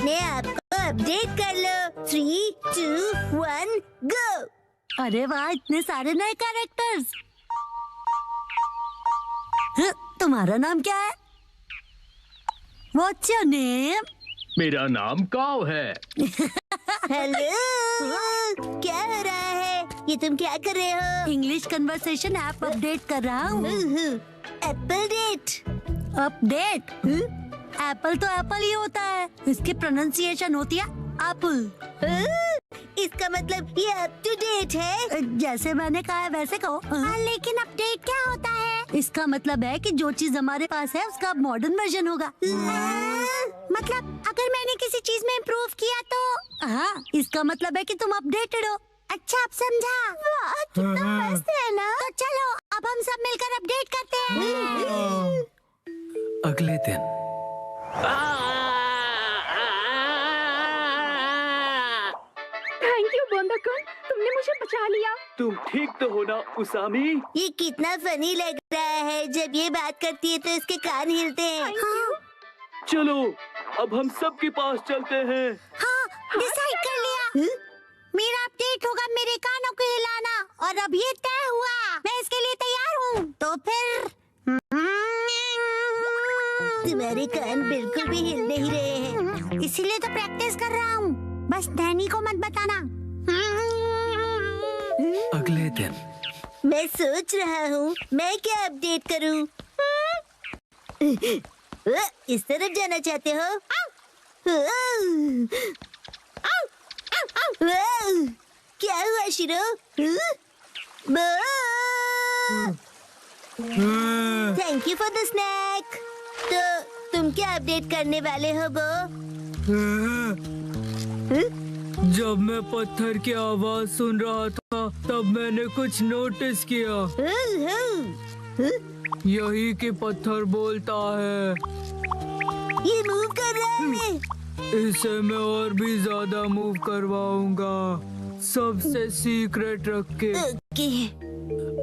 अपने आप को अपडेट कर लो। 3, 2, 1 गो। अरे वाह, इतने सारे नए कैरेक्टर्स। तुम्हारा नाम क्या है? What's your name? मेरा नाम काव है। हेलो, क्या हो रहा है? ये तुम क्या कर रहे हो? इंग्लिश कन्वर्सेशन ऐप अपडेट कर रहा हूँ। Apple date. अपडेट? एप्पल तो एप्पल ही होता है, इसकी प्रोनाउंसिएशन होती है एप्पल। इसका मतलब ये अप टू डेट है। जैसे मैंने कहा है वैसे कहो। लेकिन अपडेट क्या होता है? इसका मतलब है कि जो चीज हमारे पास है उसका मॉडर्न वर्जन होगा। मतलब अगर मैंने किसी चीज में इम्प्रूव किया तो? हाँ, इसका मतलब है कि तुम अपडेटेड हो। अच्छा, अब समझा। वाह, कितना मस्त है ना। तो चलो अब हम सब मिलकर अपडेट करते हैं। अगले दिन थैंक यू बोंदा-कुन, तुमने मुझे बचा लिया। तुम ठीक तो हो ना उसामी? ये कितना फनी लग रहा है। जब ये बात करती है तो इसके कान हिलते हैं। चलो अब हम सबके पास चलते हैं। हाँ, डिसाइड कर लिया। मेरा अपडेट होगा मेरे कानों को हिलाना, और अब ये तय हुआ। मैं इसके लिए तैयार हूँ। तो फिर तुम्हारे कान बिल्कुल भी हिल नहीं रहे हैं, इसीलिए तो प्रैक्टिस कर रहा हूँ। बस डैनी को मत बताना। अगले दिन मैं सोच रहा हूँ मैं क्या अपडेट करूँ। इस तरफ जाना चाहते हो? क्या हुआ शिरो? Thank you for the snake. तो तुम क्या अपडेट करने वाले हो बो? जब मैं पत्थर की आवाज सुन रहा था तब मैंने कुछ नोटिस किया। यही कि पत्थर बोलता है। ये मूव कर रहा है। इसे मैं और भी ज्यादा मूव करवाऊंगा, सबसे सीक्रेट रख के।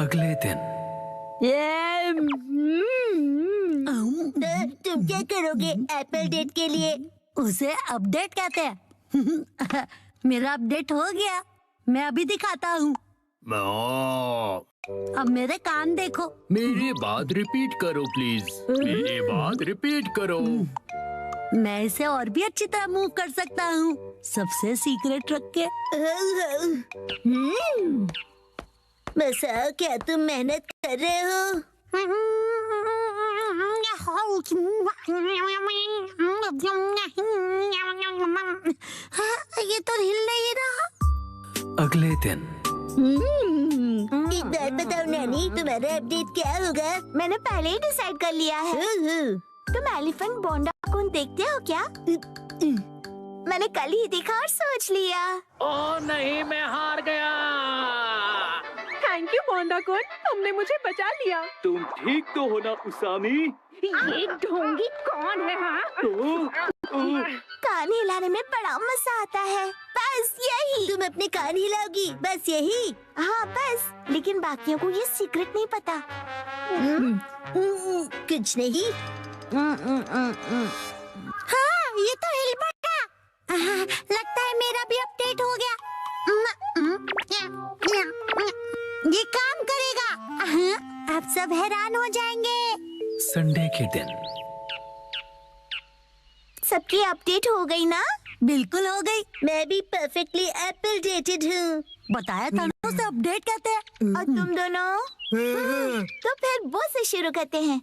अगले दिन तो तुम क्या करोगे एप्पल डेट के लिए? उसे अपडेट कहते हैं। मेरा अपडेट हो गया, मैं अभी दिखाता हूँ। अब मेरे कान देखो। मेरी बात रिपीट करो प्लीज। मेरी बात रिपीट करो। मैं इसे और भी अच्छी तरह मूव कर सकता हूँ, सबसे सीक्रेट रख के। मसा, क्या तुम मेहनत कर रहे हो? ये तो हिल नहीं रहा। अगले दिन एक बात बताओ नैनी, तुम्हारा अपडेट क्या होगा? मैंने पहले ही डिसाइड कर लिया है। तुम एलिफेंट बोंडा-कुन देखते हो क्या? मैंने कल ही देखा और सोच लिया। ओ नहीं, मैं हार गया। थैंक यू बोंदा-कुन, तुमने मुझे बचा लिया। तुम ठीक तो हो ना उसामी? ये ढोंगी कौन है? हाँ, कान हिलाने में बड़ा मजा आता है। बस यही। तुम अपने कान हिलाओगी, बस यही? हाँ बस, लेकिन बाकियों को ये सीक्रेट नहीं पता। कुछ नहीं। हाँ, ये तो हिल पड़ा। लगता है मेरा भी अपडेट हो गया। ये काम करेगा। आप सब हैरान हो जाएंगे। संडे के दिन सबकी अपडेट हो गई ना? बिल्कुल हो गई। मैं भी परफेक्टली एप्पल डेटेड हूँ। बताया था ना, उसे अपडेट कहते हैं। और तुम दोनों? तो फिर वो से शुरू करते हैं।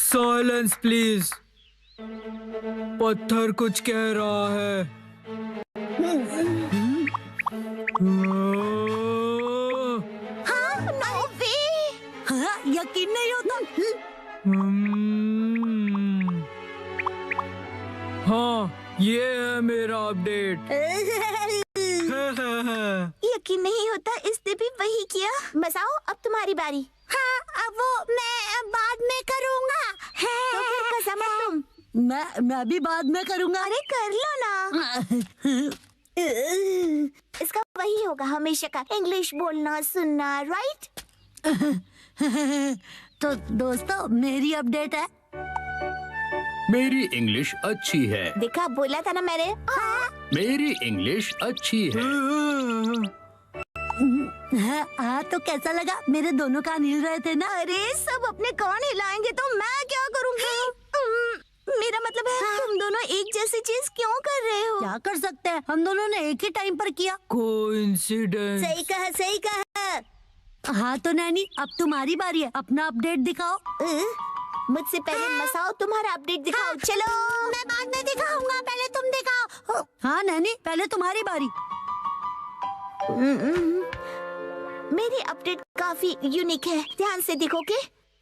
Silence please. पत्थर कुछ कह रहा है। हाँ, यकीन नहीं होता। हाँ, ये है मेरा अपडेट। यकीन नहीं होता, इसने भी वही किया। बसाओ, अब तुम्हारी बारी। हाँ, अब वो मैं बाद में करूँगा। तो फिर कसम तुम। मैं भी बाद में करूँगा। अरे कर लो ना। इसका वही होगा हमेशा का, इंग्लिश बोलना सुनना, राइट? तो दोस्तों मेरी अपडेट है। मेरी इंग्लिश अच्छी है। देखा, बोला था ना मैंने। मेरी इंग्लिश अच्छी है। हाँ तो कैसा लगा? मेरे दोनों कान हिल रहे थे ना। अरे सब अपने कान हिलाएंगे तो मैं क्या करूँगी? मेरा मतलब है तुम दोनों एक जैसी चीज क्यों कर रहे हो? क्या कर सकते हैं, हम दोनों ने एक ही टाइम पर किया। कोइंसिडेंस। सही कहा, सही कहा। हाँ तो नैनी अब तुम्हारी बारी है, अपना अपडेट दिखाओ। मुझसे पहले मसाओ तुम्हारा अपडेट दिखाओ। चलो मैं बाद में दिखाऊंगा, पहले तुम दिखाओ। हाँ नैनी पहले तुम्हारी बारी। मेरी अपडेट काफी यूनिक है, ध्यान से देखोगे?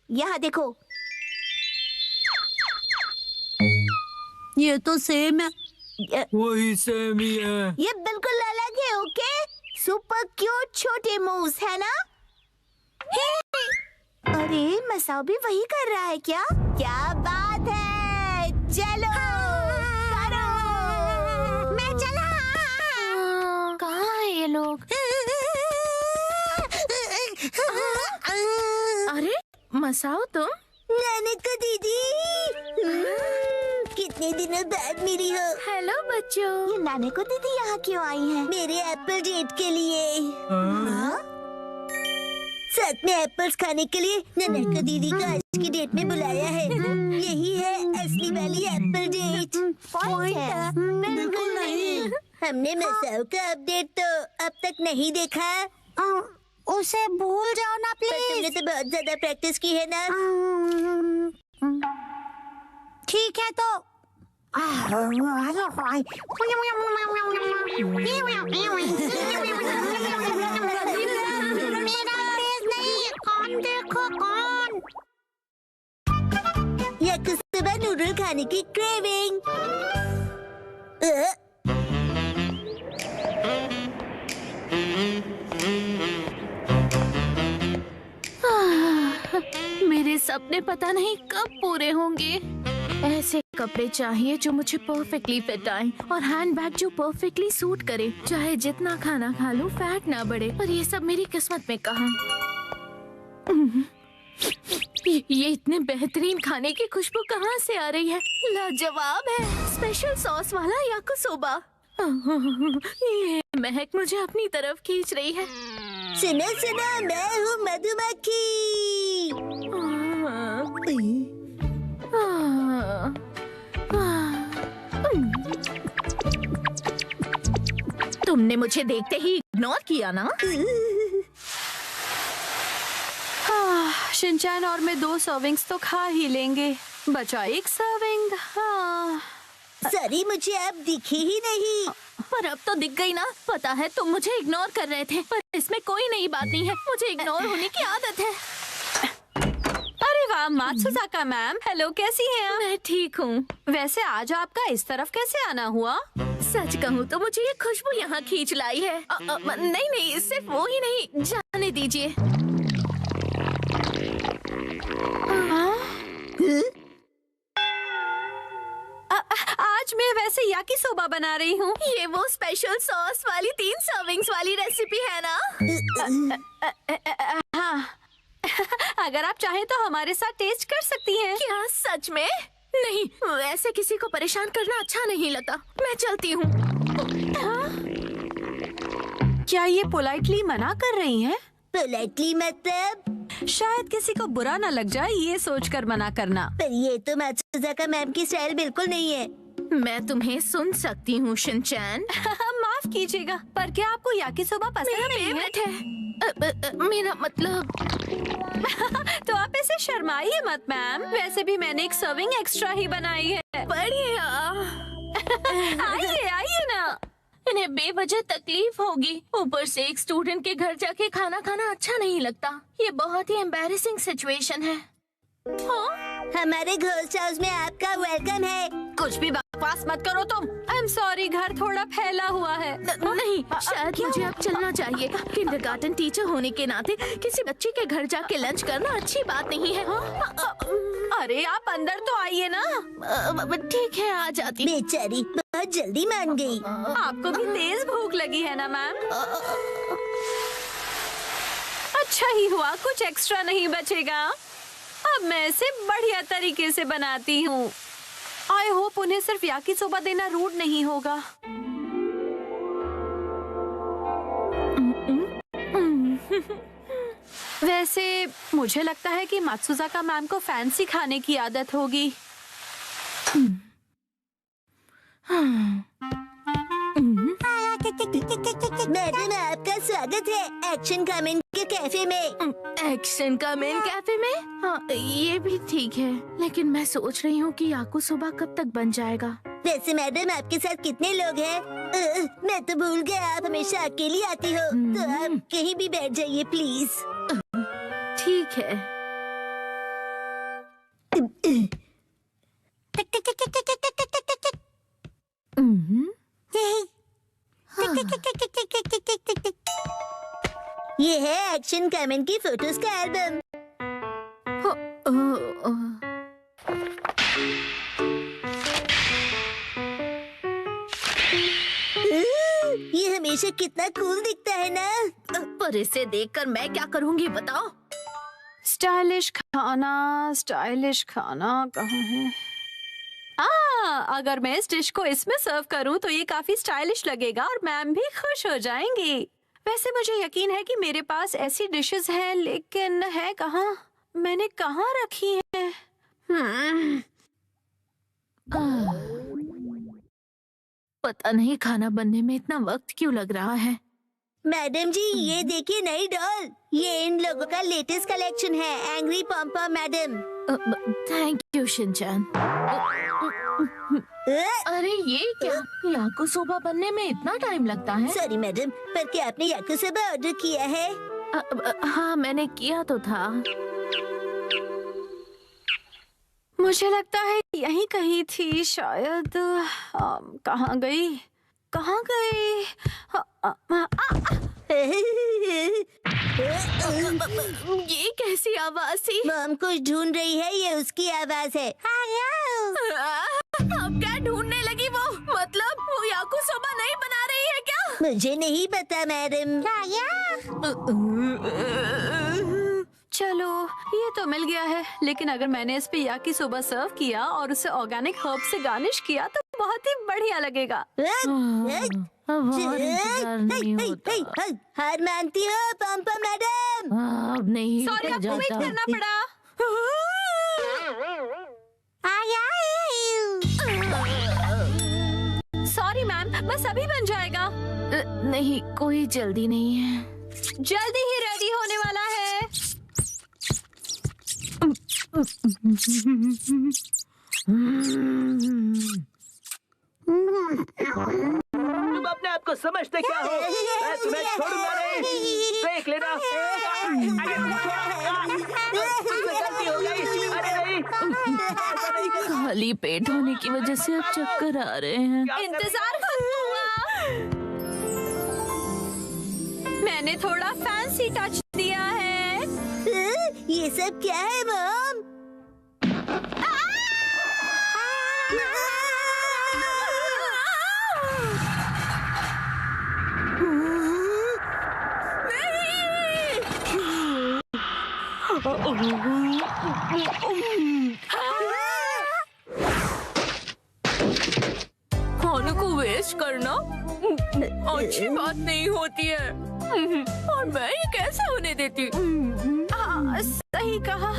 यहाँ देखो। ये तो सेम है। वही सेम ही है। ये बिल्कुल अलग है। ओके, सुपर क्यूट छोटे मूव्स है ना? अरे मसाओ भी वही कर रहा है क्या? क्या बात है, चलो करो। मैं चला। कहाँ है ये लोग? अरे मसाओ तुम? नानका दीदी, कितने दिनों बाद मिली हो। हेलो बच्चों। ये नानका दीदी यहाँ क्यों आई है? मेरे एप्पल डेट के लिए। हाँ? साथ में एप्पल्स खाने के लिए नानका दीदी को आज की डेट में बुलाया है। यही है असली वाली एप्पल डेट। पॉइंट है? बिल्कुल नहीं। हमने मसाओ का अपडेट तो अब तक नहीं देखा। उसे भूल जाओ ना पर तुमने प्लीज। तो बहुत ज्यादा प्रैक्टिस की है ना। ठीक है तो या कुछ सुबह नूडल खाने की क्रेविंग। मेरे सपने पता नहीं कब पूरे होंगे। ऐसे कपड़े चाहिए जो मुझे परफेक्टली फिट आए और हैंडबैग जो परफेक्टली सूट करे। चाहे जितना खाना खा लूं फैट ना बढ़े। पर ये सब मेरी किस्मत में कहाँ। ये इतने बेहतरीन खाने की खुशबू कहाँ से आ रही है? लाजवाब है। स्पेशल सॉस वाला याकिसोबा। ये महक मुझे अपनी तरफ खींच रही है। सुनो सुनो, मैं हूँ मधुमक्खी। तुमने मुझे देखते ही इग्नोर किया ना? शिनचैन और मैं 2 सर्विंग्स तो खा ही लेंगे, बचा 1 सर्विंग। हाँ सॉरी, मुझे अब दिखी ही नहीं। पर अब तो दिख गई ना। पता है तुम मुझे इग्नोर कर रहे थे, पर इसमें कोई नई बात नहीं है। मुझे इग्नोर होने की आदत है। अरे वाह मात्सुजाका मैम, हेलो, कैसी हैं आप? मैं ठीक हूँ। वैसे आज आपका इस तरफ कैसे आना हुआ? सच कहूँ तो मुझे ये खुशबू यहाँ खींच लाई है। नहीं नहीं, सिर्फ वो ही नहीं, जाने दीजिए। आज मैं वैसे याकिसोबा बना रही हूँ। ये वो स्पेशल सॉस वाली 3 सर्विंग्स वाली रेसिपी है ना? हाँ अगर आप चाहें तो हमारे साथ टेस्ट कर सकती हैं। क्या सच में? नहीं, ऐसे किसी को परेशान करना अच्छा नहीं लगता। मैं चलती हूँ। क्या ये पोलाइटली मना कर रही हैं? पोलाइटली मतलब? शायद किसी को बुरा न लग जाए ये सोचकर मना करना। पर ये तो मात्सुजाका मैम की स्टाइल बिल्कुल नहीं है। मैं तुम्हें सुन सकती हूँ शिनचैन। माफ कीजिएगा, पर क्या आपको याकिसोबा पसंद नहीं है? फेवरेट है। मेरा मतलब तो आप ऐसे शर्माइए मत मैम, वैसे भी मैंने 1 सर्विंग एक्स्ट्रा ही बनाई है। बढ़िया। आइए आइए ना। इन्हें बेवजह तकलीफ होगी। ऊपर से एक स्टूडेंट के घर जाके खाना खाना अच्छा नहीं लगता। ये बहुत ही एम्बैरेसिंग सिचुएशन है। हमारे घोस्ट हाउस में आपका वेलकम है। कुछ भी बकवास मत करो तुम। आई एम सॉरी, घर थोड़ा फैला हुआ है। नहीं, शायद मुझे अब चलना चाहिए। किंडरगार्टन टीचर होने के नाते किसी बच्चे के घर जाके लंच करना अच्छी बात नहीं है। अरे आप अंदर तो आइए ना। ठीक है, आ जाती। बेचारी बहुत जल्दी मान गई। आपको भी तेज भूख लगी है ना मैम? अच्छा ही हुआ कुछ एक्स्ट्रा नहीं बचेगा। अब मैं इसे बढ़िया तरीके से बनाती हूँ। आई होप उन्हें सिर्फ याकिसोबा देना रूड नहीं होगा। वैसे मुझे लगता है कि मात्सुजाका मैम को फैंसी खाने की आदत होगी। मैडम, आपका स्वागत है एक्शन कमेंट के कैफे में। एक्शन का मेन कैफे में? हाँ, ये भी ठीक है, लेकिन मैं सोच रही हूँ कि याकिसोबा कब तक बन जाएगा। वैसे मैडम, आपके साथ कितने लोग हैं? मैं तो भूल गया, आप हमेशा अकेली आती हो, तो आप कहीं भी बैठ जाइए प्लीज। ठीक है। ये है एक्शन कमेंट की फोटोज का एल्बम। ये हमेशा कितना कूल दिखता है ना। पर इसे देखकर मैं क्या करूँगी बताओ? स्टाइलिश खाना कहाँ है? अगर मैं इस डिश को इसमें सर्व करूं तो ये काफी स्टाइलिश लगेगा और मैम भी खुश हो जाएंगी। वैसे मुझे यकीन है कि मेरे पास ऐसी डिशेस हैं, लेकिन है कहाँ? मैंने कहाँ रखी है? पता नहीं खाना बनने में इतना वक्त क्यों लग रहा है। मैडम जी, ये देखिए नई डॉल। ये इन लोगों का लेटेस्ट कलेक्शन है, angry pompom madam. Thank you Shinchan. अरे ये क्या? याकिसोबा बनने में इतना टाइम लगता है? सॉरी मैडम, पर क्या आपने याकिसोबा ऑर्डर किया है? हाँ, मैंने किया तो था। मुझे लगता है यहीं कहीं थी शायद। कहाँ गई? ये कैसी आवाज थी? मॉम कुछ ढूंढ रही है, ये उसकी आवाज है। अब क्या ढूंढने लगी वो? मतलब वो याकिसोबा नहीं बना रही है क्या? मुझे नहीं पता मैडम। चलो, ये तो मिल गया है, लेकिन अगर मैंने इस पे याकिसोबा सर्व किया और उसे ऑर्गेनिक हर्ब से गार्निश किया तो बहुत ही बढ़िया लगेगा। अब और इंतजार नहीं होता। हार मानती हो पॉम-पॉम मैडम? अब नहीं सॉरी, आपको वेट करना पड़ा। सॉरी मैम, बस अभी बन जाएगा। नहीं, कोई जल्दी नहीं है। जल्दी ही रेडी होने वाला है। तुम अपने आप को समझते क्या हो? मैं तुम्हें छोड़ूंगा नहीं। देख लेना। गलती हो गई। अरे नहीं। खाली पेट होने की वजह से अब चक्कर आ रहे हैं। इंतजार करूंगा। मैंने थोड़ा फैंसी टच दिया है। ये सब क्या है मॉम? खाने को वेस्ट करना अच्छी बात नहीं होती है। और मैं ये कैसे होने देती? सही कहा।